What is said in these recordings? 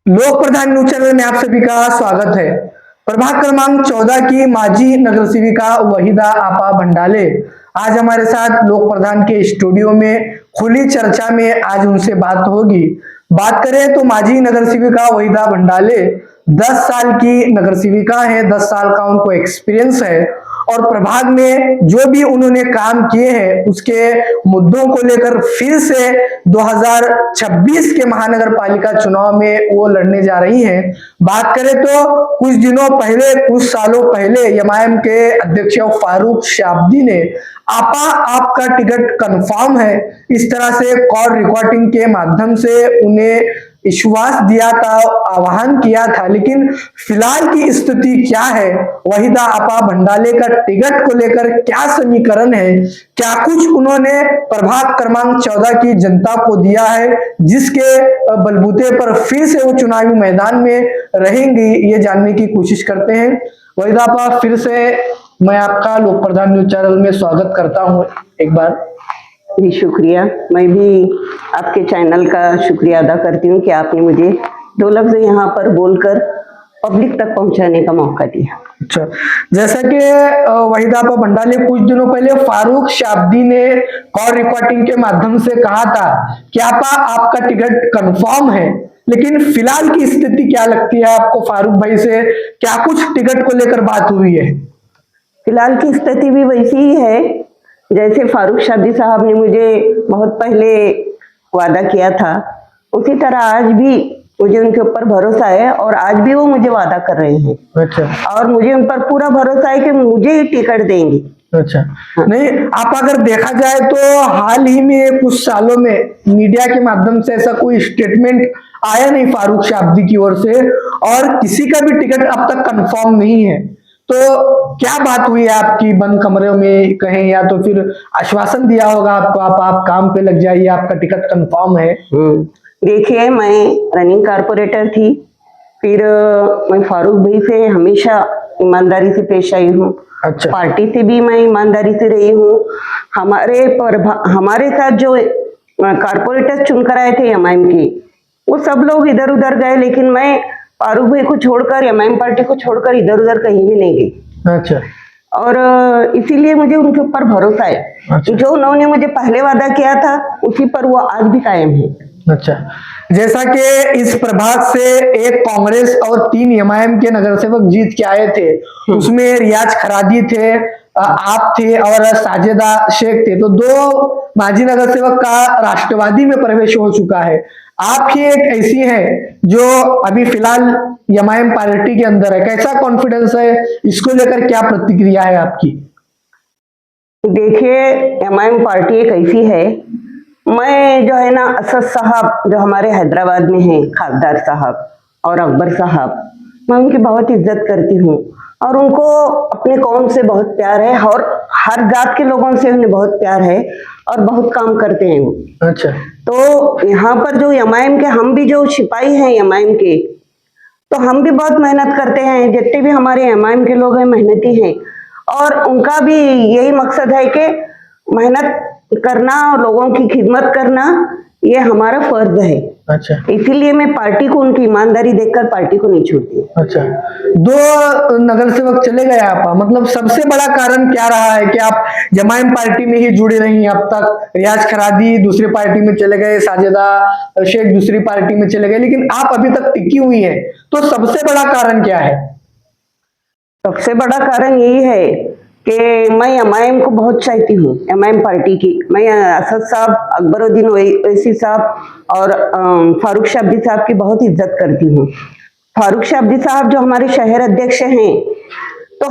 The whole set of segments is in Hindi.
लोक प्रधान न्यूज चैनल में आप सभी का स्वागत है। प्रभाग क्रमांक 14 की माजी नगर सेविका वहीदा आपा भंडाले आज हमारे साथ लोक प्रधान के स्टूडियो में खुली चर्चा में आज उनसे बात होगी। बात करें तो माजी नगर सेविका वहीदा भंडाले 10 साल की नगर सेविका है, 10 साल का उनको एक्सपीरियंस है और प्रभाग में जो भी उन्होंने काम किए हैं उसके मुद्दों को लेकर फिर से 2026 के महानगर पालिका चुनाव में वो लड़ने जा रही हैं। बात करें तो कुछ दिनों पहले, कुछ सालों पहले एमआईएम के अध्यक्ष फारूक शाब्दी ने आपा आपका टिकट कंफर्म है, इस तरह से कॉल रिकॉर्डिंग के माध्यम से उन्हें विश्वास दिया था, आह्वान किया था। लेकिन फिलहाल की स्थिति क्या है, वहीदा आपा भंडाले का टिकट को लेकर क्या समीकरण है, क्या कुछ उन्होंने प्रभाग क्रमांक 14 की जनता को दिया है जिसके बलबूते पर फिर से वो चुनावी मैदान में रहेंगी, ये जानने की कोशिश करते हैं। वहीदा आपा, फिर से मैं आपका लोक प्रधान न्यूज चैनल में स्वागत करता हूँ एक बार। जी शुक्रिया। मैं भी आपके चैनल का शुक्रिया अदा करती हूँ कि आपने मुझे 2 लफ्ज यहाँ पर बोलकर पब्लिक तक पहुँचाने का मौका दिया। अच्छा, जैसा कि वहीदा आपा भंडाले कुछ दिनों पहले फारूक शाब्दी ने कॉल रिकॉर्डिंग के माध्यम से कहा था कि आपा आपका टिकट कंफर्म है, लेकिन फिलहाल की स्थिति क्या लगती है आपको? फारूक भाई से क्या कुछ टिकट को लेकर बात हुई है? फिलहाल की स्थिति भी वैसी ही है जैसे फारूक शाब्दी साहब ने मुझे बहुत पहले वादा किया था, उसी तरह आज भी मुझे उनके ऊपर भरोसा है और आज भी वो मुझे वादा कर रहे हैं। अच्छा। और मुझे उन पर पूरा भरोसा है कि मुझे ही टिकट देंगे। अच्छा। हाँ। नहीं, आप अगर देखा जाए तो हाल ही में कुछ सालों में मीडिया के माध्यम से ऐसा कोई स्टेटमेंट आया नहीं फारूक शाब्दी की ओर से और किसी का भी टिकट अब तक कंफर्म नहीं है। तो क्या बात हुई है आपकी बंद कमरे में कहें, या तो फिर आश्वासन दिया होगा आपको, आप काम पे लग जाइए, आपका टिकट कंफर्म है? देखिए, मैं रनिंग कारपोरेटर थी, फिर मैं फारूक भाई से हमेशा ईमानदारी से पेश आई हूँ। अच्छा। पार्टी से भी मैं ईमानदारी से रही हूँ। हमारे साथ जो कारपोरेटर चुनकर आए थे एमआईएम के, वो सब लोग इधर उधर गए, लेकिन मैं फारूक भाई को छोड़कर, एमआईएम पार्टी को छोड़कर इधर उधर कहीं भी नहीं गई। अच्छा। और इसीलिए मुझे उनके ऊपर भरोसा है। अच्छा। जो उन्होंने मुझे पहले वादा किया था उसी पर वो आज भी कायम है। अच्छा, जैसा कि इस प्रभाग से एक कांग्रेस और 3 एमआईएम के नगर सेवक जीत के आए थे, उसमें रियाज खरादी थे, आप थे और साजेदा शेख थे, तो 2 माजी नगर सेवक का राष्ट्रवादी में प्रवेश हो चुका है। आप ही एक ऐसी हैं जो अभी फिलहाल एमआईएम पार्टी के अंदर है, कैसा कॉन्फिडेंस है, इसको लेकर क्या प्रतिक्रिया है आपकी? देखिए, एमआईएम पार्टी एक ऐसी है, मैं जो है ना, असद साहब जो हमारे हैदराबाद में हैं, खासदार साहब और अकबर साहब, मैं उनकी बहुत इज्जत करती हूँ और उनको अपने कौम से बहुत प्यार है और हर जात के लोगों से उन्हें बहुत प्यार है और बहुत काम करते हैं वो। अच्छा। तो यहाँ पर जो एमआईएम के, हम भी जो सिपाही हैं एमआईएम के, तो हम भी बहुत मेहनत करते हैं। जितने भी हमारे एमआईएम के लोग हैं मेहनती हैं और उनका भी यही मकसद है कि मेहनत करना और लोगों की खिदमत करना, ये हमारा फर्ज है। अच्छा। इसीलिए मैं पार्टी को, उनकी ईमानदारी देखकर पार्टी को नहीं छोड़ती। अच्छा, 2 नगर सेवक चले गए आप, मतलब सबसे बड़ा कारण क्या रहा है कि आप एमआईएम पार्टी में ही जुड़ी रही अब तक? रियाज खरादी दूसरी पार्टी में चले गए, साजेदा शेख दूसरी पार्टी में चले गए, लेकिन आप अभी तक टिकी हुई है, तो सबसे बड़ा कारण क्या है? सबसे बड़ा कारण यही है कि मैं एमआईएम को बहुत चाहती हूँ, एमआईएम पार्टी की। मैं असद साहब, अकबरुद्दीन ओवैसी साहब और फारूक शाब्दी साहब की बहुत इज्जत करती हूँ। फारूक शाब्दी साहब जो हमारे शहर अध्यक्ष हैं, तो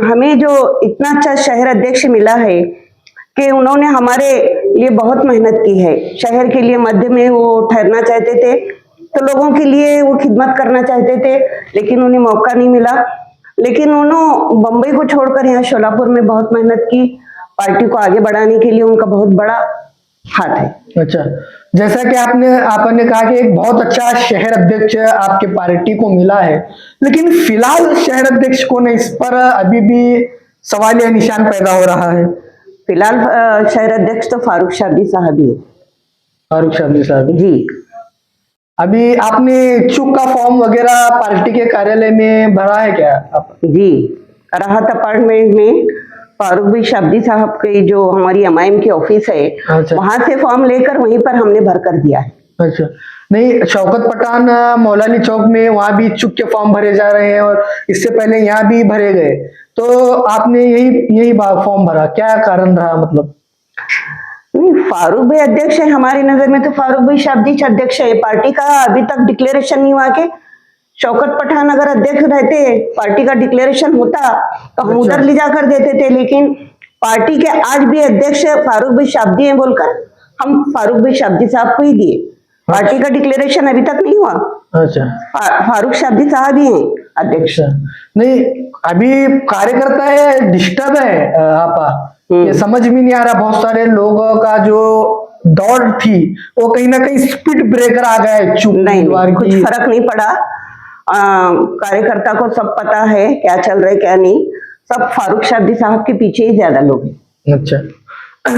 हमें जो इतना अच्छा शहर अध्यक्ष मिला है कि उन्होंने हमारे लिए बहुत मेहनत की है। शहर के लिए मध्य में वो ठहरना चाहते थे, तो लोगों के लिए वो खिदमत करना चाहते थे, लेकिन उन्हें मौका नहीं मिला। लेकिन उन्होंने बम्बई को छोड़कर यहाँ शोलापुर में बहुत मेहनत की। पार्टी को आगे बढ़ाने के लिए उनका बहुत बड़ा हाथ है। अच्छा, जैसा कि आपने कहा कि एक बहुत अच्छा शहर अध्यक्ष आपके पार्टी को मिला है, लेकिन फिलहाल शहर अध्यक्ष को नहीं, इस पर अभी भी सवाल या निशान पैदा हो रहा है। फिलहाल शहर अध्यक्ष तो फारूक शाब्दी साहब ही है। फारूक शाब्दी साहब जी। अभी आपने इच्छुक का फॉर्म वगैरह पार्टी के कार्यालय में भरा है क्या आप? जी, राहत अपार्टमेंट में फारूक भाई शाब्दी साहब के जो हमारी एमआईएम की ऑफिस है, अच्छा। वहां से फॉर्म लेकर वहीं पर हमने भर कर दिया है। अच्छा, नहीं शौकत पठान मौलानी चौक में वहां भी इच्छुक के फॉर्म भरे जा रहे हैं और इससे पहले यहाँ भी भरे गए, तो आपने यही यही फॉर्म भरा, क्या कारण रहा मतलब? नहीं, फारूक भाई अध्यक्ष है हमारी नजर में, तो फारूक भाई शाब्दी अध्यक्ष है पार्टी का। अभी तक डिक्लेरेशन नहीं हुआ के शौकत पठान अगर अध्यक्ष रहते, पार्टी का डिक्लेरेशन होता तो हम उधर ले जाकर देते थे, लेकिन पार्टी के आज भी अध्यक्ष फारूक भाई शाब्दी हैं बोलकर हम फारूक भाई शाब्दी साहब को ही दिए। पार्टी का डिक्लेरेशन अभी तक नहीं हुआ। अच्छा, फारूक शाब्दी साहब ही हैं अध्यक्ष। अच्छा, नहीं अभी कार्यकर्ता है डिस्टर्ब है आपा, ये समझ में नहीं आ रहा। बहुत सारे लोगों का जो दौड़ थी वो कहीं ना कहीं स्पीड ब्रेकर आ गया है इच्छुक उम्मीदवार कुछ की। फर्क नहीं पड़ा। कार्यकर्ता को सब पता है क्या चल रहा है क्या नहीं, सब फारूक शाब्दी साहब के पीछे ही ज्यादा लोग हैं। अच्छा,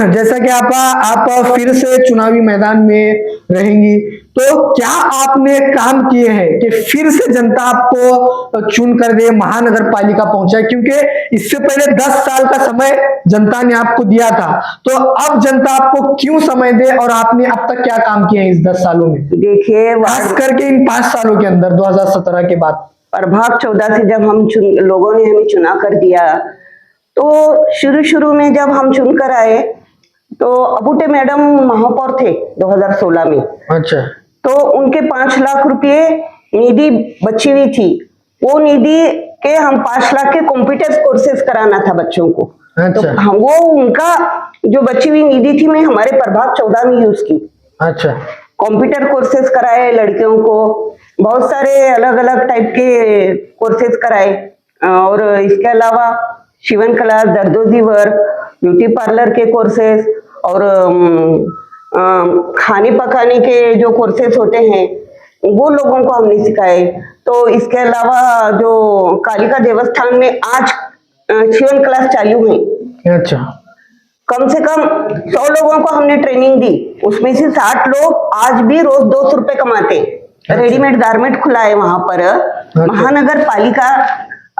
जैसा कि आप फिर से चुनावी मैदान में रहेंगी, तो क्या आपने काम किए हैं कि फिर से जनता आपको चुन कर दे, महानगर पालिका पहुंचा? क्योंकि इससे पहले 10 साल का समय जनता ने आपको दिया था, तो अब जनता आपको क्यों समय दे और आपने अब तक क्या काम किए हैं इस 10 सालों में? देखिए, खास करके इन 5 सालों के अंदर 2017 के बाद प्रभाग 14 से जब लोगों ने हमें चुना कर दिया, तो शुरू में जब हम चुन कर आए तो अबूटे मैडम महापौर थे 2016 में। अच्छा, तो उनके 5 लाख रुपए निधि बची हुई थी, वो निधि के हम 5 लाख के कंप्यूटर कोर्सेज कराना था बच्चों को। अच्छा, तो हम वो उनका जो बची हुई निधि थी मैं हमारे प्रभाग 14 में यूज की। अच्छा, कंप्यूटर कोर्सेज कराए लड़कियों को, बहुत सारे अलग अलग टाइप के कोर्सेज कराए, और इसके अलावा शिवन क्लास, दर्दोजी वर्क, ब्यूटी पार्लर के कोर्सेज और खाने पकाने के जो कोर्सेज होते हैं वो लोगों को हमने सिखाए। तो इसके अलावा जो कालिका देवस्थान में आज शिवन क्लास चालू है। अच्छा, कम से कम 100 लोगों को हमने ट्रेनिंग दी, उसमें से 60 लोग आज भी रोज 200 रुपए कमाते। रेडीमेड गारमेंट खुला है वहां पर महानगर पालिका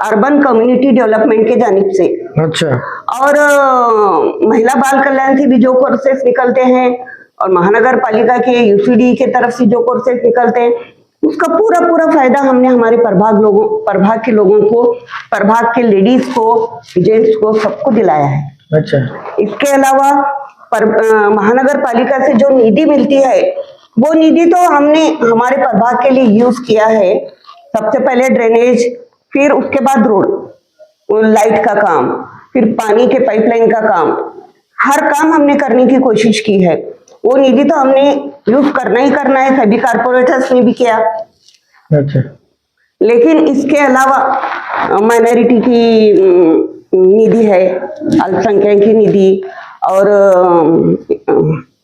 अर्बन कम्युनिटी डेवलपमेंट के जानिब से। अच्छा, और महिला बाल कल्याण से भी जो कोर्सेस निकलते हैं और महानगर पालिका के यूसीडी के तरफ से जो कोर्सेस निकलते हैं, उसका पूरा फायदा हमने हमारे प्रभाग के लोगों को, प्रभाग के लेडीज को, जेंट्स को, सबको दिलाया है। अच्छा, इसके अलावा महानगर पालिका से जो निधि मिलती है वो निधि तो हमने हमारे प्रभाग के लिए यूज किया है। सबसे पहले ड्रेनेज, फिर उसके बाद रोड, लाइट का काम, फिर पानी के पाइपलाइन का काम, हर काम हमने करने की कोशिश की है। वो निधि तो हमने यूज करना ही करना है, सभी कारपोरेटर्स ने भी किया। अच्छा, लेकिन इसके अलावा माइनॉरिटी की निधि है, अल्पसंख्यक की निधि, और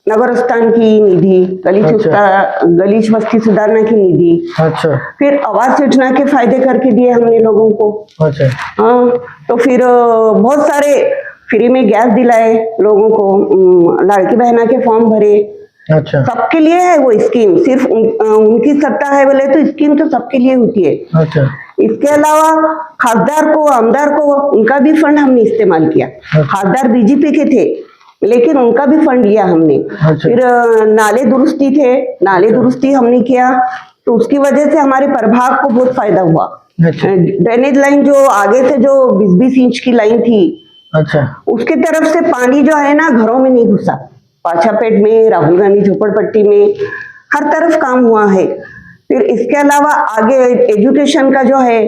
नगरस्थान की निधि, गलीच बस्ती सुधारना की निधि। अच्छा, फिर आवास योजना के फायदे करके दिए हमने लोगों को। अच्छा, हाँ, तो फिर बहुत सारे फ्री में गैस दिलाए लोगों को, लड़की बहना के फॉर्म भरे। अच्छा, सबके लिए है वो स्कीम, सिर्फ उनकी सत्ता है बोले तो स्कीम तो सबके लिए होती है। अच्छा, इसके अलावा खासदार को, आमदार को, उनका भी फंड हमने इस्तेमाल किया। खासदार बीजेपी के थे लेकिन उनका भी फंड लिया हमने। फिर नाले दुरुस्ती थे, नाले दुरुस्ती हमने किया, तो उसकी वजह से हमारे प्रभाग को बहुत फायदा हुआ। ड्रेनेज लाइन जो आगे से जो 20-20 इंच की लाइन थी, अच्छा, उसके तरफ से पानी जो है ना घरों में नहीं घुसा। पाछापेट में, राहुल गांधी झोपड़पट्टी में, हर तरफ काम हुआ है। फिर इसके अलावा आगे एजुकेशन का जो है,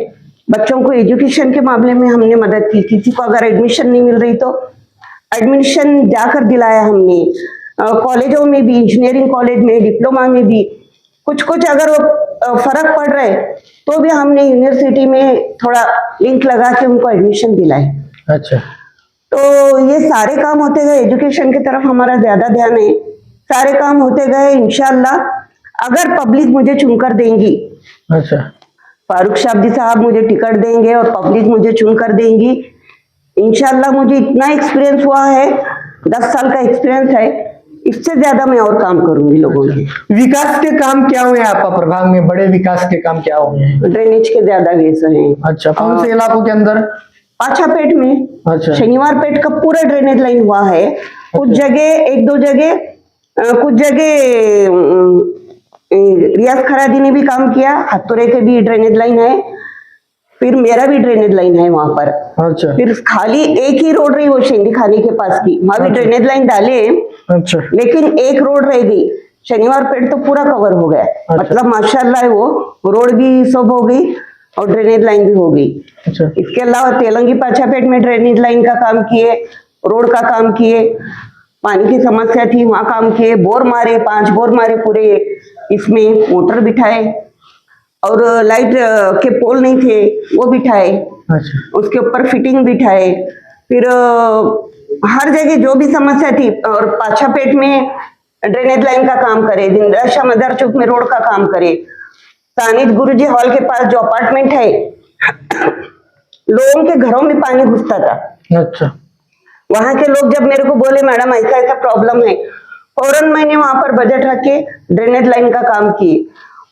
बच्चों को एजुकेशन के मामले में हमने मदद की। किसी को अगर एडमिशन नहीं मिल रही तो एडमिशन जाकर दिलाया हमने। कॉलेजों में भी, इंजीनियरिंग कॉलेज में, डिप्लोमा में भी कुछ अगर फर्क पड़ रहा है तो भी हमने यूनिवर्सिटी में थोड़ा लिंक लगा के उनको एडमिशन दिलाए। अच्छा, तो ये सारे काम होते गए, एजुकेशन की तरफ हमारा ज्यादा ध्यान है। सारे काम होते गए, इंशाल्लाह अगर पब्लिक मुझे चुनकर देंगी, अच्छा, फारूक शाब्दी साहब मुझे टिकट देंगे और पब्लिक मुझे चुनकर देंगी, इंशाल्लाह मुझे इतना एक्सपीरियंस हुआ है, 10 साल का एक्सपीरियंस है, इससे ज्यादा मैं और काम करूंगी लोगों के। विकास के काम क्या हुए आपका प्रभाग में, बड़े विकास के काम क्या हुए हैं? ड्रेनेज के ज्यादा केस हैं। अच्छा, कौन से इलाकों के अंदर? पाछापेट में, अच्छा। शनिवार पेट का पूरा ड्रेनेज लाइन हुआ है। कुछ जगह, एक दो जगह, कुछ जगह रियाज खरादी ने भी काम किया। हत्तुरे के भी ड्रेनेज लाइन है, फिर मेरा भी ड्रेनेज लाइन है वहां पर। अच्छा। फिर खाली एक ही रोड रही वो शेंदी खाने के पास की, वहां भी ड्रेनेज लाइन डाले, अच्छा। लेकिन एक रोड रह गई। शनिवार पेट तो पूरा कवर हो गया। मतलब माशाल्लाह है, वो रोड भी सब हो गई और ड्रेनेज लाइन भी हो गई। अच्छा। इसके अलावा तेलंगी पाछापेट में ड्रेनेज लाइन का काम किए, रोड का काम किए, पानी की समस्या थी वहां काम किए, बोर मारे, 5 बोर मारे पूरे, इसमें मोटर बिठाए और लाइट के पोल नहीं थे वो बिठाए। अच्छा। उसके ऊपर फिटिंग बिठाए। फिर हर जगह जो भी समस्या थी, और पाछापेट में ड्रेनेज लाइन का काम करे, दिंद्राशा मदर चौक में रोड का काम करे, सानिध गुरुजी हॉल के पास जो अपार्टमेंट है लोगों के घरों में पानी घुसता था। अच्छा। वहां के लोग जब मेरे को बोले मैडम ऐसा ऐसा प्रॉब्लम है, फौरन मैंने वहां पर बजट रख के ड्रेनेज लाइन का काम किए,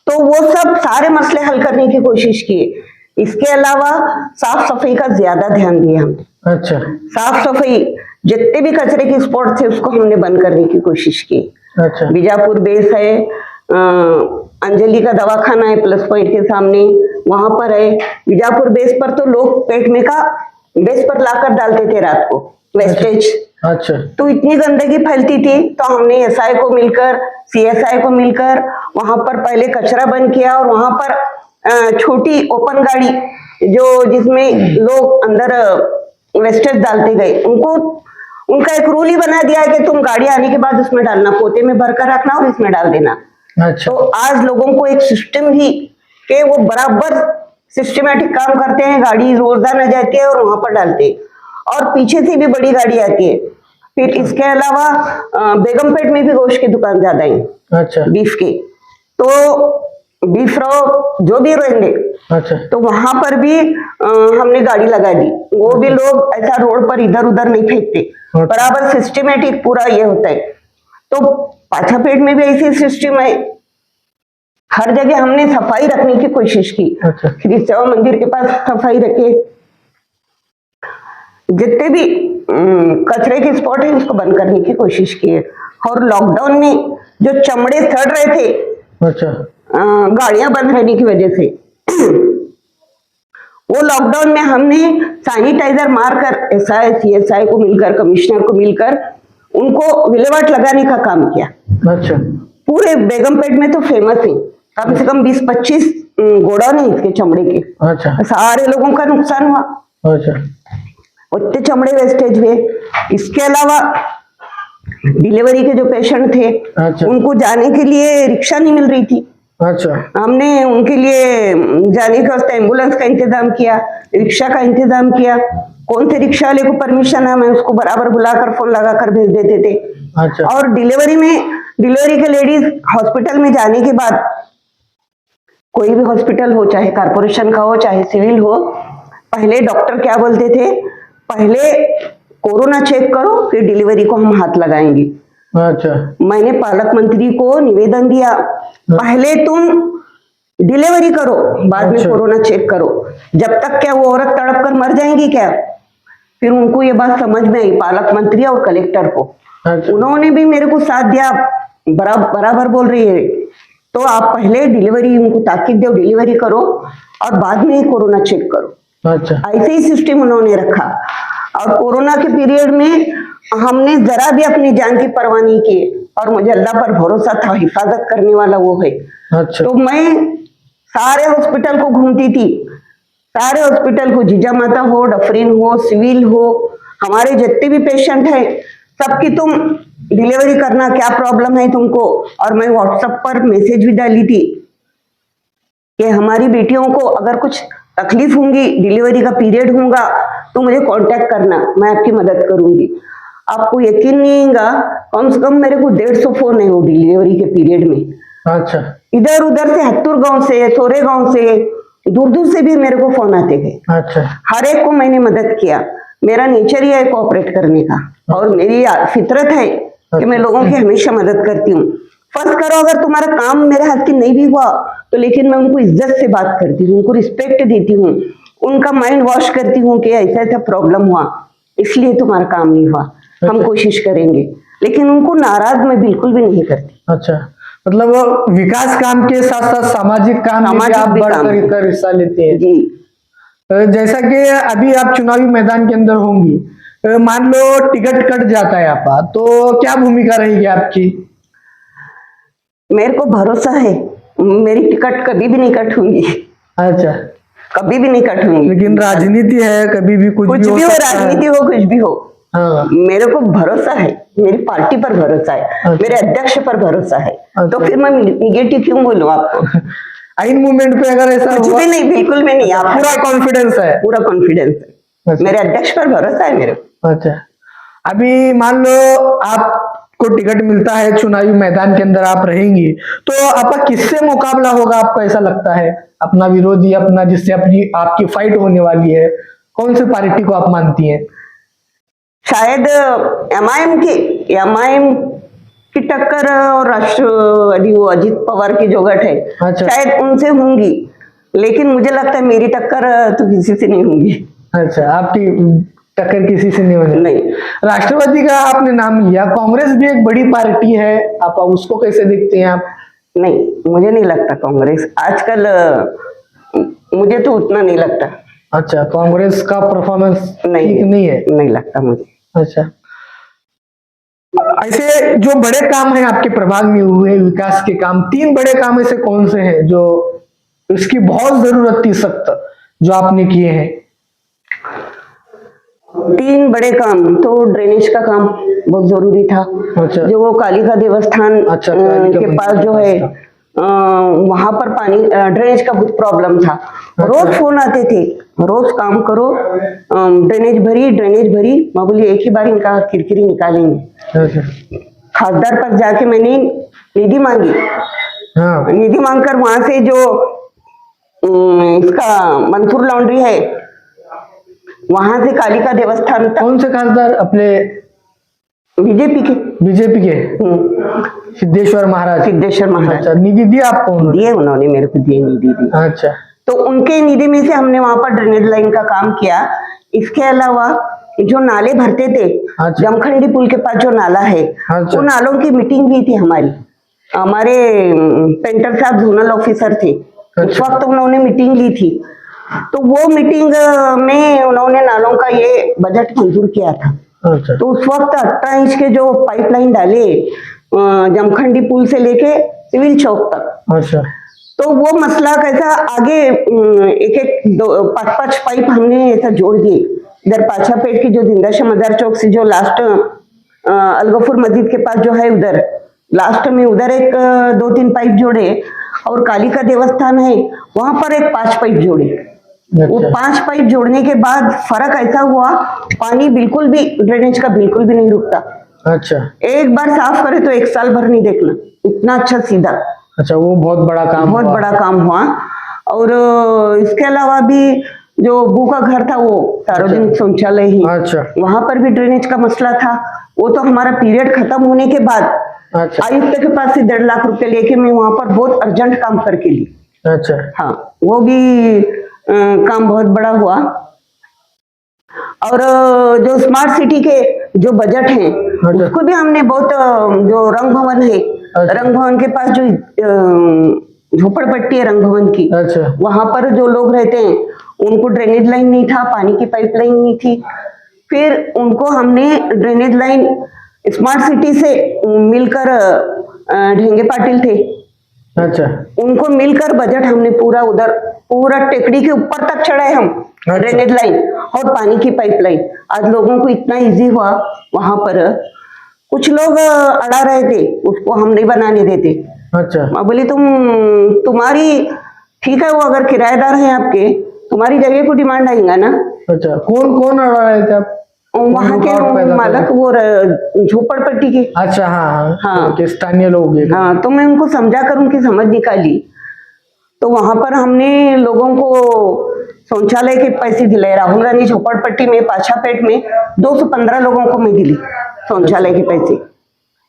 तो वो सब सारे मसले हल करने की कोशिश किए। इसके अलावा साफ सफाई का ज्यादा ध्यान दिया हमने। अच्छा। साफ सफाई, जितने भी कचरे के स्पॉट थे उसको हमने बंद करने की कोशिश की। अच्छा। बीजापुर बेस है, अंजलि का दवाखाना है प्लस पॉइंट के सामने, वहां पर है। बीजापुर बेस पर तो लोग पेट में का बेस पर लाकर डालते थे रात को वेस्टेज। अच्छा। तो इतनी गंदगी फैलती थी, तो हमने एसआई को मिलकर, सीएसआई को मिलकर वहां पर पहले कचरा बंद किया और वहां पर छोटी ओपन गाड़ी जो जिसमें लोग अंदर वेस्टेज डालते गए, उनका एक रूल ही बना दिया है कि तुम गाड़ी आने के बाद उसमें डालना, पोते में भरकर रखना और इसमें डाल देना। अच्छा। तो आज लोगों को एक सिस्टम ही कि वो बराबर सिस्टमेटिक काम करते हैं, गाड़ी रोजाना जाती है और वहां पर डालते हैं, और पीछे से भी बड़ी गाड़ी आती है। फिर इसके अलावा बेगमपेट में भी गोश्त की दुकान ज्यादा है। अच्छा। बीफ के, तो बीफ रो जो भी रहेंगे। अच्छा। तो वहां पर भी हमने गाड़ी लगा दी, वो भी लोग ऐसा रोड पर इधर उधर नहीं फेंकते, बराबर सिस्टमेटिक पूरा ये होता है। तो पाछापेट में भी ऐसी सिस्टम है, हर जगह हमने सफाई रखने की कोशिश की। अच्छा। श्री सेवा मंदिर के पास सफाई रखे, जितने भी कचरे के स्पॉट है उसको बंद करने की कोशिश की है। और लॉकडाउन में जो चमड़े सड़ रहे थे, अच्छा, गाड़ियां बंद रहने की वजह से, वो लॉकडाउन में हमने सैनिटाइजर मारकर एसआई सीएसआई को मिलकर, कमिश्नर को मिलकर उनको विलेवाट लगाने का काम किया। अच्छा। पूरे बेगमपेट में तो फेमस है, कम से कम 20-25 गोडाउन है इसके चमड़े के। अच्छा। सारे लोगों का नुकसान हुआ, अच्छा। उतने चमड़े वेस्टेज हुए। इसके अलावा डिलीवरी के जो पेशेंट थे, अच्छा। उनको जाने के लिए रिक्शा नहीं मिल रही थी। अच्छा। हमने उनके लिए जाने के वास्ते एम्बुलेंस का इंतजाम किया, रिक्शा का इंतजाम किया। कौन से रिक्शा वाले को परमिशन है, मैं उसको बराबर बुलाकर फोन लगाकर भेज देते थे। अच्छा। और डिलीवरी के लेडीज हॉस्पिटल में जाने के बाद, कोई भी हॉस्पिटल हो, चाहे कारपोरेशन का हो चाहे सिविल हो, पहले डॉक्टर क्या बोलते थे, पहले कोरोना चेक करो फिर डिलीवरी को हम हाथ लगाएंगे। अच्छा। मैंने पालक मंत्री को निवेदन दिया, पहले तुम डिलीवरी करो, बाद में अच्छा। कोरोना चेक करो। जब तक क्या वो औरत तड़प कर मर जाएंगी क्या? फिर उनको ये बात समझ में आई, पालक मंत्री और कलेक्टर को। अच्छा। उन्होंने भी मेरे को साथ दिया, बराबर बोल रही है, तो आप पहले डिलीवरी, उनको ताकीद दो डिलीवरी करो और बाद में कोरोना चेक करो। अच्छा। ऐसे ही सिस्टम उन्होंने रखा। और कोरोना के पीरियड में हमने जरा भी अपनी जान की परवाह नहीं की, और मुझे अल्लाह पर भरोसा था, हिफाजत करने वाला वो है। अच्छा। तो मैं सारे हॉस्पिटल को घूमती थी, सारे हॉस्पिटल को, जीजा माता हो, डफरीन हो, सिविल हो, हमारे जितने भी पेशेंट हैं सबकी तुम डिलीवरी करना, क्या प्रॉब्लम है तुमको। और मैं व्हाट्सएप पर मैसेज भी डाली थी कि हमारी बेटियों को अगर कुछ तकलीफ होंगी, डिलीवरी का पीरियड होगा, तो मुझे कांटेक्ट करना, मैं आपकी मदद करूंगी। आपको यकीन नहीं होगा, कम से कम मेरे को 150 फोन है वो डिलीवरी के पीरियड में। अच्छा। इधर उधर से, हत्तूर गांव से, सोरे गांव से, दूर दूर से भी मेरे को फोन आते थे। अच्छा। हर एक को मैंने मदद किया। मेरा नेचर ही है कोऑपरेट करने का, और मेरी फितरत है कि मैं लोगों की हमेशा मदद करती हूँ। फर्ज करो अगर तुम्हारा काम मेरे हाथ की नहीं भी हुआ तो लेकिन मैं उनको इज्जत से बात करती हूँ, उनको रिस्पेक्ट देती हूँ, उनका माइंड वॉश करती हूँ कि ऐसा ऐसा प्रॉब्लम हुआ इसलिए तुम्हारा काम नहीं हुआ, हम कोशिश करेंगे, लेकिन उनको नाराज मैं बिल्कुल भी नहीं करती। अच्छा, मतलब विकास काम के साथ साथ सामाजिक काम में भी सामाजिक आप भी बढ़ काम है। कर हिस्सा लेते हैं। जी। जैसा कि अभी आप चुनावी मैदान के अंदर होंगी, मान लो टिकट कट जाता है आपका, तो क्या भूमिका रहेगी आपकी? मेरे को भरोसा है मेरी टिकट कभी भी नहीं कट होंगी, अच्छा, कभी भी नहीं कट होंगी। लेकिन राजनीति है, कभी भी कुछ कुछ भी भी हो, सकता है। राजनीति हो, कुछ भी हो, हाँ, मेरे को भरोसा है, मेरी पार्टी पर भरोसा है, अच्छा। मेरे अध्यक्ष पर भरोसा है, अच्छा। तो फिर मैं निगेटिव क्यों बोलूं आपको? आइन मूवमेंट पे अगर ऐसा कुछ हुआ, भी नहीं, बिल्कुल भी नहीं। आप पूरा कॉन्फिडेंस है। पूरा कॉन्फिडेंस है, अच्छा। मेरे अध्यक्ष पर भरोसा है मेरे को। अच्छा, अभी मान लो आपको टिकट मिलता है, चुनावी मैदान के अंदर आप रहेंगी, तो आपका किससे मुकाबला होगा, आपको ऐसा लगता है? अपना विरोधी, अपना जिससे अपनी आपकी फाइट होने वाली है, कौन से पार्टी को आप मानती हैं? शायद एमआईएम की टक्कर और राष्ट्रवादी वो अजित पवार की जो गठ है, अच्छा। शायद उनसे होंगी, लेकिन मुझे लगता है मेरी टक्कर तो किसी से नहीं होंगी। अच्छा, आपकी टक्कर किसी से नहीं होने? नहीं। राष्ट्रवादी का आपने नाम लिया, कांग्रेस भी एक बड़ी पार्टी है, आप उसको कैसे देखते हैं आप? नहीं, मुझे नहीं लगता कांग्रेस आजकल, मुझे तो उतना नहीं लगता। अच्छा, कांग्रेस का परफॉर्मेंस ठीक नहीं है? नहीं लगता मुझे। अच्छा, ऐसे जो बड़े काम हैं आपके प्रभाग में हुए विकास के काम, 3 बड़े काम ऐसे कौन से हैं जो इसकी बहुत जरूरत थी सख्त, जो आपने किए हैं? 3 बड़े काम तो ड्रेनेज का काम बहुत जरूरी था। अच्छा। जो वो कालिका देवस्थान अच्छा, कालिका के पास जो है, वहां पर पानी ड्रेनेज का बहुत प्रॉब्लम था। रोज फोन आते थे, रोज काम करो, ड्रेनेज भरी। मैं बोली एक ही बार इनका किरकिरी निकालेंगे। अच्छा। खासदार पर जाके मैंने निधि मांगी। हाँ। निधि मांगकर वहां से जो इसका मंसूर लॉन्ड्री है, वहां से कालिका देवस्थान तक। कौन से खासदार? अपने बीजेपी के। बीजेपी के सिद्धेश्वर महाराज। सिद्धेश्वर महाराज। अच्छा, निधि दी आपको उन्होंने? दिए, उन्होंने मेरे को दिए, निधि दी। अच्छा। तो उनके निधि में से हमने वहां पर ड्रेनेज लाइन का काम किया। इसके अलावा जो नाले भरते थे, अच्छा। जमखंडी पुल के पास जो नाला है, अच्छा। वो नालों की मीटिंग हुई थी हमारी। हमारे पेंटर साहब जोनल ऑफिसर थे, उस वक्त उन्होंने मीटिंग ली थी। तो वो मीटिंग में उन्होंने नालों का ये बजट मंजूर किया था। अच्छा। तो उस वक्त 18 इंच के जो पाइपलाइन डाले जमखंडी पुल से लेके सिविल चौक तक। अच्छा। तो वो मसला कैसा आगे एक एक 5-5 पाइप हमने ऐसा जोड़ दिए। इधर पाछापेट की जो दिंदाशा मदार चौक से जो लास्ट अलगफुर मस्जिद के पास जो है, उधर लास्ट में उधर एक 2-3 पाइप जोड़े, और कालिका देवस्थान है वहां पर एक 5 पाइप जोड़े। वो 5 पाइप जोड़ने के बाद फर्क ऐसा हुआ, पानी बिल्कुल भी ड्रेनेज का बिल्कुल भी नहीं रुकता। अच्छा। एक बार साफ करे तो 1 साल भर नहीं देखना, इतना अच्छा सीधा। अच्छा, वो बहुत बड़ा काम बहुत बड़ा काम हुआ। और इसके अलावा भी जो बू का घर था, वो सार्वजनिक शौचालय ही, अच्छा। वहां पर भी ड्रेनेज का मसला था। वो तो हमारा पीरियड खत्म होने के बाद अच्छा। आयुक्त के पास से 1.5 लाख रुपए लेके मैं वहां पर बहुत अर्जेंट काम करके ली। अच्छा। हाँ, वो भी काम बहुत बड़ा हुआ। और जो स्मार्ट सिटी के जो बजट हैं, उसको भी हमने बहुत, जो रंग भवन है, रंग भवन के पास जो झोपड़पट्टी है रंग भवन की, अच्छा। वहां पर जो लोग रहते हैं उनको ड्रेनेज लाइन नहीं था, पानी की पाइपलाइन नहीं थी। फिर उनको हमने ड्रेनेज लाइन स्मार्ट सिटी से मिलकर, ढेंगे पाटिल थे, अच्छा, उनको मिलकर बजट हमने पूरा उधर पूरा टेकड़ी के ऊपर तक चढ़ाए हम। अच्छा। ड्रेनेज लाइन और पानी की पाइपलाइन। आज लोगों को इतना इजी हुआ वहां पर। कुछ लोग अड़ा रहे थे, उसको हम नहीं बनाने देते। अच्छा। मैं बोली तुम्हारी ठीक है, वो अगर किराएदार हैं आपके, तुम्हारी जगह को डिमांड आएगा ना। अच्छा, कौन कौन अड़ा रहे थे आप? वहां के मालक वो झोपड़पट्टी के। अच्छा। हाँ हाँ, के स्थानीय लोग। हाँ, तो मैं उनको समझा कर उनकी समझ निकाली। तो वहां पर हमने लोगों को शौचालय के पैसे दिलाए। राहुल गांधी झोपड़पट्टी में, पाछापेट में 215 लोगों को मैं दिली शौचालय के पैसे।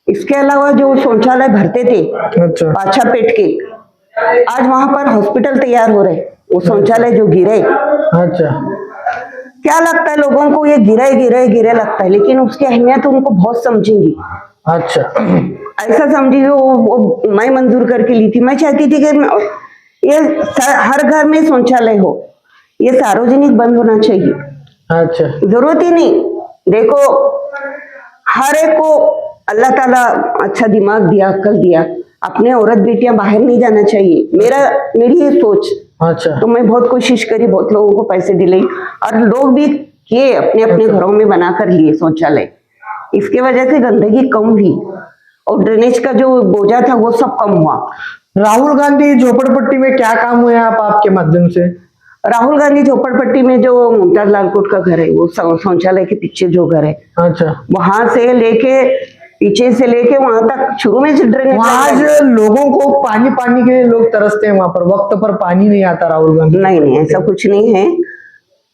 इसके अलावा जो शौचालय भरते थे अच्छा पाछा पेट के, आज वहां पर हॉस्पिटल तैयार हो रहे, वो शौचालय जो गिरे। अच्छा क्या लगता है लोगों को, ये गिरे गिरे गिरे लगता है, लेकिन उसकी अहमियत उनको बहुत समझेंगी। अच्छा ऐसा समझी वो मैं मंजूर करके ली थी। मैं चाहती थी कि ये हर घर में शौचालय हो, ये सार्वजनिक बंद होना चाहिए। अच्छा जरूरत ही नहीं, देखो हर एक को अल्लाह ताला अच्छा दिमाग दिया, अक्ल दिया, अपने औरत बेटियां बाहर नहीं जाना चाहिए, मेरी ये सोच। अच्छा तो मैं बहुत कोशिश करी, बहुत लोगों को पैसे दिले और लोग भी किए, अपने अपने घरों में बना कर लिए शौचालय। इसके वजह से गंदगी कम हुई और ड्रेनेज का जो बोझा था वो सब कम हुआ। राहुल गांधी झोपड़पट्टी में क्या काम हुए आप आपके माध्यम से? राहुल गांधी झोपड़पट्टी में जो मुमताज लालकोट का घर है, वो शौचालय के पीछे जो घर है, अच्छा वहां से लेके पीछे से लेके वहां तक शुरू में से ड्रेनेज। वहां आज लोगों को पानी पानी के लिए लोग तरसते हैं, वहां पर वक्त पर पानी नहीं आता राहुल गांधी। नहीं, ऐसा कुछ नहीं है,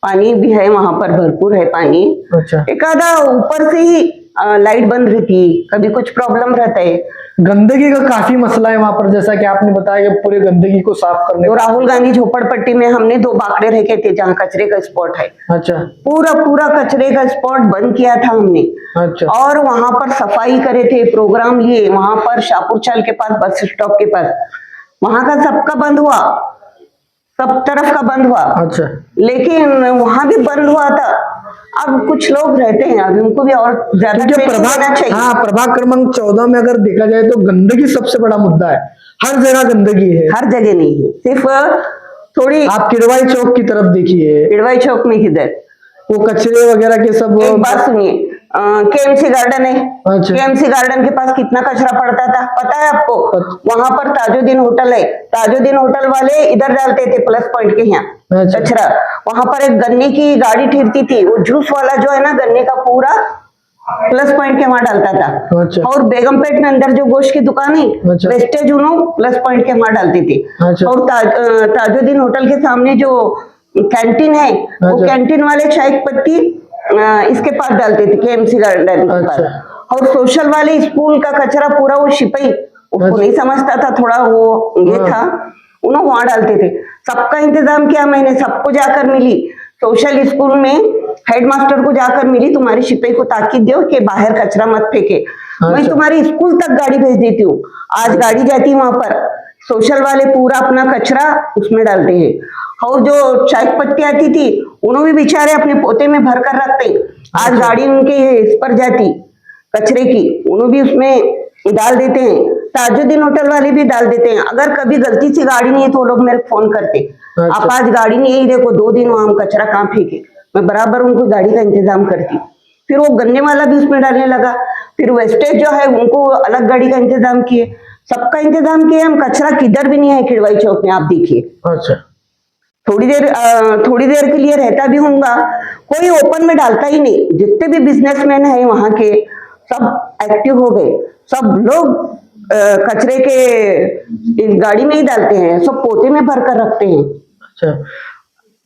पानी भी है वहां पर, भरपूर है पानी। अच्छा एक आधा ऊपर से ही लाइट बंद रहती, कभी कुछ प्रॉब्लम रहता है। गंदगी का काफी मसला है वहां पर, जैसा कि आपने बताया कि पूरे गंदगी को साफ करने तो राहुल गांधी झोपड़पट्टी में हमने 2 बाकड़े रखे थे जहाँ कचरे का स्पॉट है, अच्छा पूरा कचरे का स्पॉट बंद किया था हमने। अच्छा और वहां पर सफाई करे थे, प्रोग्राम लिए वहां पर शाहपुर चाल के पास, बस स्टॉप के पास, वहां का सबका बंद हुआ, सब तरफ का बंद हुआ। अच्छा लेकिन वहां भी बंद हुआ था। अब कुछ लोग रहते हैं, अभी उनको भी और ज्यादा क्योंकि ट्रेनिंग देना चाहिए। हाँ, प्रभाग क्रमांक 14 में अगर देखा जाए तो गंदगी सबसे बड़ा मुद्दा है, हर जगह गंदगी है। हर जगह नहीं है, सिर्फ थोड़ी। आप किरवाई चौक की तरफ देखिए, किड़वाई चौक में किधर, वो कचरे वगैरह के सब। एक बात सुनिए, केएमसी गार्डन है, अच्छा। केएमसी गार्डन के पास कितना कचरा पड़ता था पता है आपको? वहां पर ताजुद्दीन होटल है, ताजुद्दीन होटल वाले इधर डालते थे प्लस पॉइंट के यहाँ अच्छा। कचरा। वहां पर एक गन्ने की गाड़ी ठहरती थी, वो जूस वाला जो है ना, गन्ने का पूरा प्लस पॉइंट के वहां डालता था। अच्छा। और बेगमपेट में अंदर जो गोश्त की दुकान है, अच्छा। वेस्टेज उन्होंने प्लस पॉइंट के वहां डालते थे। अच्छा। और ताजुद्दीन होटल के सामने जो कैंटीन है, वो अच्छा। कैंटीन वाले चाय की पत्ती इसके पास डालते थे, केएमसी गार्डन के पास। अच्छा। और सोशल वाले स्कूल का कचरा पूरा वो शिपाई, उसको अच्छा। नहीं समझता था, थोड़ा वो ये हाँ। था, उन्होंने वहां डालते थे। सबका इंतजाम किया मैंने, सबको जाकर मिली सोशल स्कूल में, हेडमास्टर को जाकर मिली, तुम्हारी शिपाई को ताकीद दो कि बाहर कचरा मत फेंके। मैं तुम्हारी स्कूल तक गाड़ी भेज देती हूँ। आज गाड़ी जाती वहां पर, सोशल वाले पूरा अपना कचरा उसमें डालते हैं। और जो चाय पत्ती आती थी, उन्होंने भी बेचारे अपने पोते में भर कर रखते। आज गाड़ी उनके इस पर जाती कचरे की, उन्होंने भी उसमें डाल देते हैं। ताजुद्दीन होटल वाले भी डाल देते हैं। अगर कभी गलती से गाड़ी नहीं है तो वो लोग मेरे को फोन करते, आप आज गाड़ी नहीं है, देखो 2 दिन वहां हम कचरा कहाँ फेंके। मैं बराबर उनको गाड़ी का इंतजाम करती। फिर वो गन्ने वाला भी उसमें डालने लगा, फिर वेस्टेज जो है उनको अलग गाड़ी का इंतजाम किए, सबका इंतजाम किए। हम कचरा किधर भी नहीं है किड़वाई चौक में, आप देखिए। अच्छा। थोड़ी देर के लिए रहता भी होगा, कोई ओपन में डालता ही नहीं। जितने भी बिजनेसमैन है वहां के, सब एक्टिव हो गए, सब लोग कचरे के गाड़ी में ही डालते हैं, सब पोते में भर कर रखते हैं। अच्छा,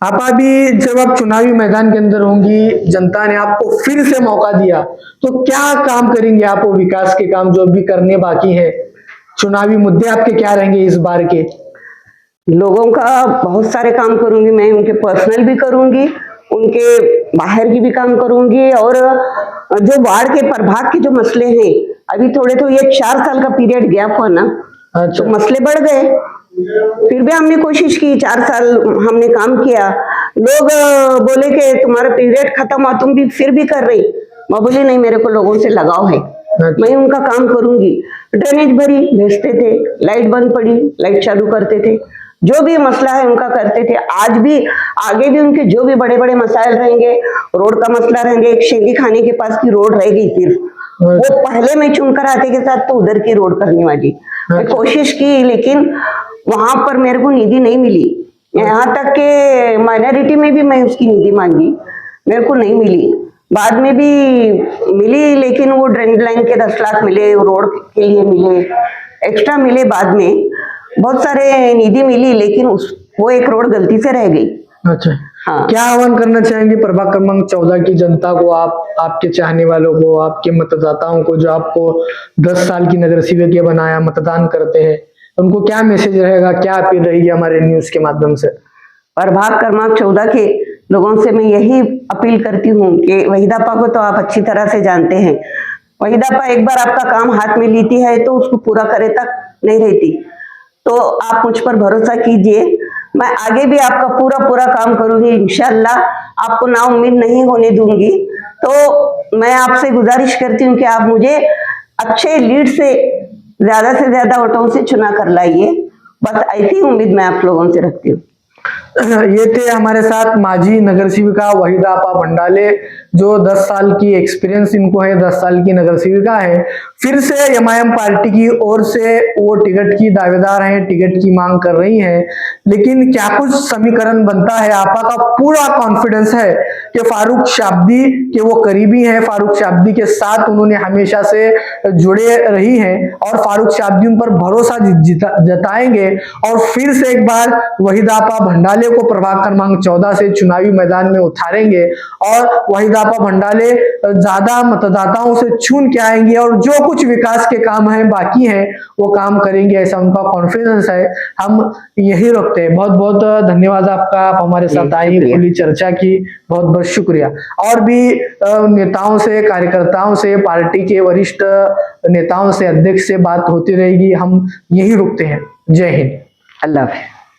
आप अभी जब आप चुनावी मैदान के अंदर होंगी, जनता ने आपको फिर से मौका दिया, तो क्या काम करेंगे आप? वो विकास के काम जो अभी करने बाकी है, चुनावी मुद्दे आपके क्या रहेंगे इस बार के? लोगों का बहुत सारे काम करूंगी मैं, उनके पर्सनल भी करूंगी, उनके बाहर की भी काम करूंगी। और जो वार्ड के प्रभाग के जो मसले हैं, अभी थोड़े तो ये 4 साल का पीरियड गैप हुआ ना, अच्छा। तो मसले बढ़ गए। फिर भी हमने कोशिश की, 4 साल हमने काम किया। लोग बोले कि तुम्हारा पीरियड खत्म हुआ, तुम भी फिर भी कर रही। मैं बोली नहीं, मेरे को लोगों से लगाव है, मैं उनका काम करूंगी। ड्रेनेज भरी, भेजते थे, लाइट बंद पड़ी, लाइट चालू करते थे, जो भी मसला है उनका करते थे। आज भी, आगे भी उनके जो भी बड़े बड़े मसाइल रहेंगे, रोड का मसला रहेंगे, एक शेंदी खाने के पास की रोड रह गई सिर्फ, वो पहले मैं चुनकर आते के साथ तो उधर की रोड करने वाली। मैं कोशिश की, लेकिन वहां पर मेरे को निधि नहीं मिली। यहाँ तक के माइनॉरिटी में भी मैं उसकी निधि मांगी, मेरे को नहीं मिली। बाद में भी मिली, लेकिन वो ड्रेन लाइन के 10 लाख मिले, रोड के लिए मिले, एक्स्ट्रा मिले। बाद में बहुत सारे निधि मिली, लेकिन वो एक रोड गलती से रह गई। अच्छा। हाँ। क्या आह्वान करना चाहेंगे प्रभाग क्रमांक 14 की जनता को, आप आपके चाहने वालों को, आपके मतदाताओं को जो आपको 10 साल की नगर सेवक बनाया, मतदान करते हैं, उनको क्या मैसेज रहेगा, क्या अपील रहेगी हमारे न्यूज के माध्यम से? प्रभाग क्रमांक 14 के लोगों से मैं यही अपील करती हूँ कि वहीदापा को तो आप अच्छी तरह से जानते हैं। वहीदापा एक बार आपका काम हाथ में लेती है तो उसको पूरा करे तक नहीं रहती। तो आप मुझ पर भरोसा कीजिए, मैं आगे भी आपका पूरा पूरा काम करूंगी इंशाल्लाह, आपको नाउम्मीद नहीं होने दूंगी। तो मैं आपसे गुजारिश करती हूँ कि आप मुझे अच्छे लीड से ज्यादा वोटों से चुना कर लाइए, बस ऐसी उम्मीद मैं आप लोगों से रखती हूँ। ये थे हमारे साथ माजी नगर सेविका वहीदा आपा भंडाले, जो 10 साल की एक्सपीरियंस इनको है, 10 साल की नगर सेविका है। फिर से एमआईएम पार्टी की ओर से वो टिकट की दावेदार हैं, टिकट की मांग कर रही हैं। लेकिन क्या कुछ समीकरण बनता है, आपा का पूरा कॉन्फिडेंस है कि फारूक शाब्दी के वो करीबी हैं, फारूक शाब्दी के साथ उन्होंने हमेशा से जुड़े रही हैं और फारूक शाब्दी उन पर भरोसा जताएंगे और फिर से एक बार वहीदा आपा भंडाले को प्रभाग क्रमांक 14 से चुनावी मैदान में उतारेंगे और वहीदा आपा भंडाले ज्यादा मतदाताओं से चुन के आएंगे और जो कुछ विकास के काम हैं बाकी हैं वो काम करेंगे, ऐसा उनका कॉन्फिडेंस है। हम यही रखते हैं। बहुत बहुत धन्यवाद आपका, आप हमारे साथ आई, खुली चर्चा की, बहुत बहुत शुक्रिया। और भी नेताओं से, कार्यकर्ताओं से, पार्टी के वरिष्ठ नेताओं से, अध्यक्ष से बात होती रहेगी। हम यही रुकते हैं। जय हिंद। अल्लाह हाफिज़।